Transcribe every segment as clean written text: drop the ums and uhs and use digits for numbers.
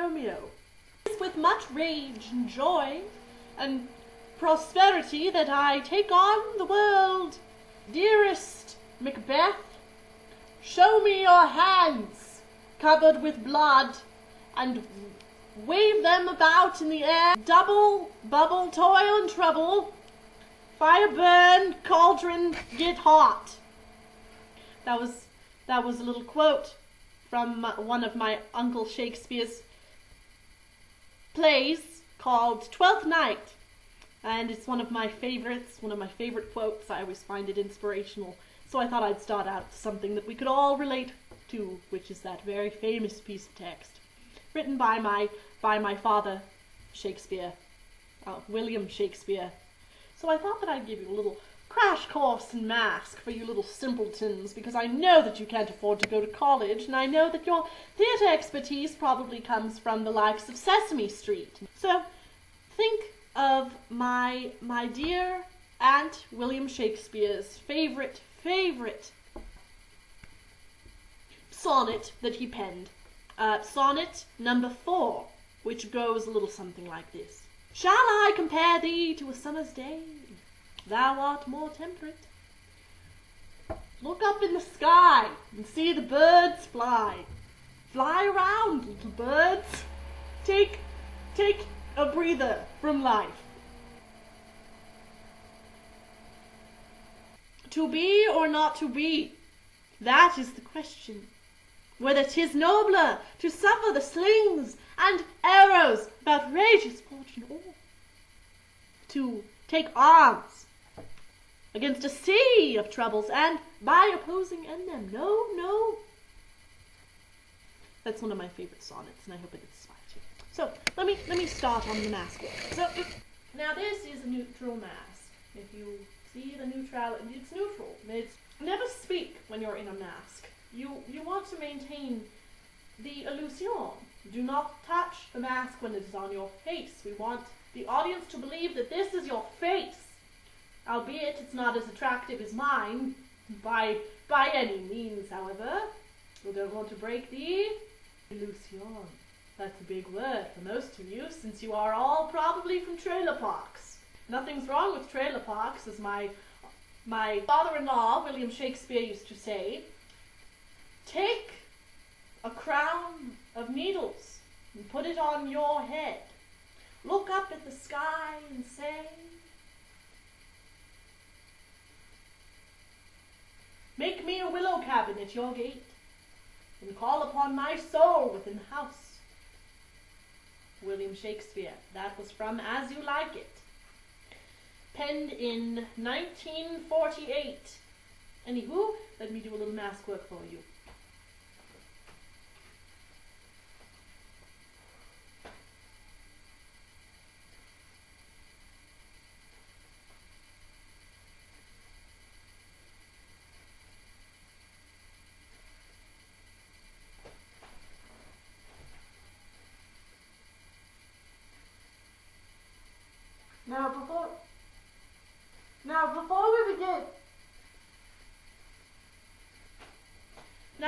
Romeo. It's with much rage and joy and prosperity that I take on the world. Dearest Macbeth, show me your hands covered with blood, and wave them about in the air. Double, bubble, toil and trouble. Fire burn, cauldron get hot. That was a little quote from one of my Uncle Shakespeare's plays called Twelfth Night. And it's one of my favorites, one of my favorite quotes. I always find it inspirational. So I thought I'd start out with something that we could all relate to, which is that very famous piece of text written by my father, Shakespeare, William Shakespeare. So I thought that I'd give you a little crash course in Masque for you little simpletons, because I know that you can't afford to go to college, and I know that your theatre expertise probably comes from the likes of Sesame Street. So think of my dear Aunt William Shakespeare's favorite sonnet that he penned. Sonnet number 4, which goes a little something like this. Shall I compare thee to a summer's day? Thou art more temperate. Look up in the sky and see the birds fly. Fly around, little birds. Take a breather from life. To be or not to be, that is the question. Whether 'tis nobler to suffer the slings and arrows of outrageous fortune, or to take arms against a sea of troubles, and by opposing end them. No. That's one of my favorite sonnets, and I hope it inspires you. So let me start on the masque. So now this is a neutral masque. If you see the neutrality, it's neutral. It's never speak when you're in a masque. You want to maintain the illusion. Do not touch the mask when it is on your face. We want the audience to believe that this is your face, albeit it's not as attractive as mine by any means, however. We don't want to break the illusion. That's a big word for most of you, since you are all probably from trailer parks. Nothing's wrong with trailer parks, as my father-in-law, William Shakespeare, used to say. Take a crown of needles and put it on your head. Look up at the sky and say, make me a willow cabin at your gate, and call upon my soul within the house. William Shakespeare. That was from As You Like It, penned in 1948. Anywho, let me do a little mask work for you.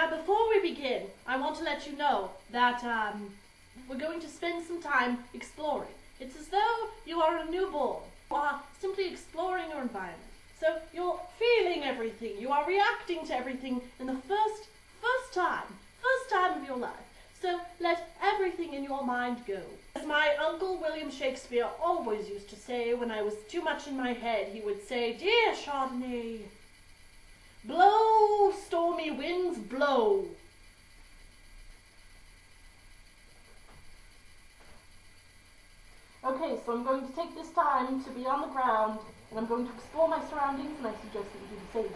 Before we begin, I want to let you know that we're going to spend some time exploring. It's as though you are a newborn. You are simply exploring your environment. So you're feeling everything. You are reacting to everything in the first time of your life. So let everything in your mind go. As my Uncle William Shakespeare always used to say when I was too much in my head, he would say, "Dear Chardonnay, blow, stormy winds, blow." Okay, so I'm going to take this time to be on the ground, and I'm going to explore my surroundings, and I suggest that you do the same.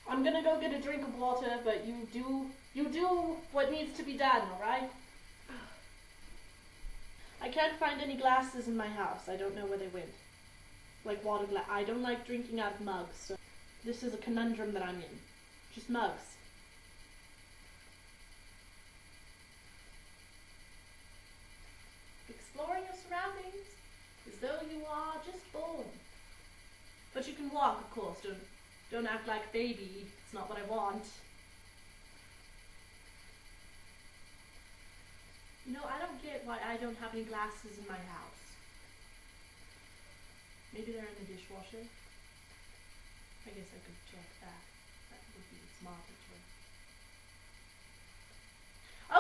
I'm gonna go get a drink of water, but you do what needs to be done, alright? I can't find any glasses in my house. I don't know where they went. Like water glass. I don't like drinking out of mugs, so this is a conundrum that I'm in. Just mugs. Exploring you are just born. But you can walk, of course. Don't act like a baby. It's not what I want. You know, I don't get why I don't have any glasses in my house. Maybe they're in the dishwasher. I guess I could check that. That would be smarter choice.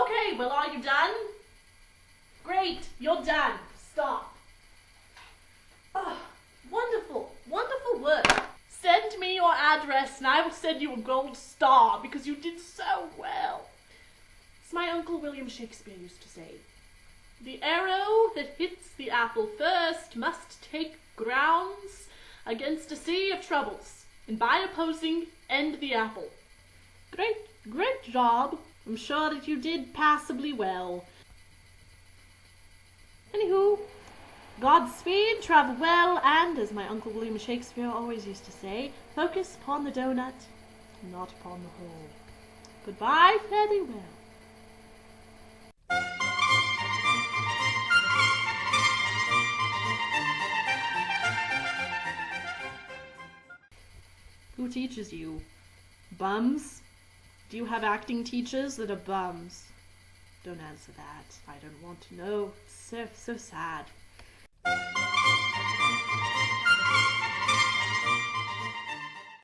Okay, well, are you done? Great, you're done. Stop. Oh, wonderful, wonderful work. Send me your address and I will send you a gold star because you did so well. As my Uncle William Shakespeare used to say, the arrow that hits the apple first must take grounds against a sea of troubles, and by opposing, end the apple. Great job. I'm sure that you did passably well. Anywho, Godspeed, travel well, and, as my Uncle William Shakespeare always used to say, focus upon the donut, not upon the hole. Goodbye, fare thee well. Who teaches you? Bums? Do you have acting teachers that are bums? Don't answer that. I don't want to know. So sad.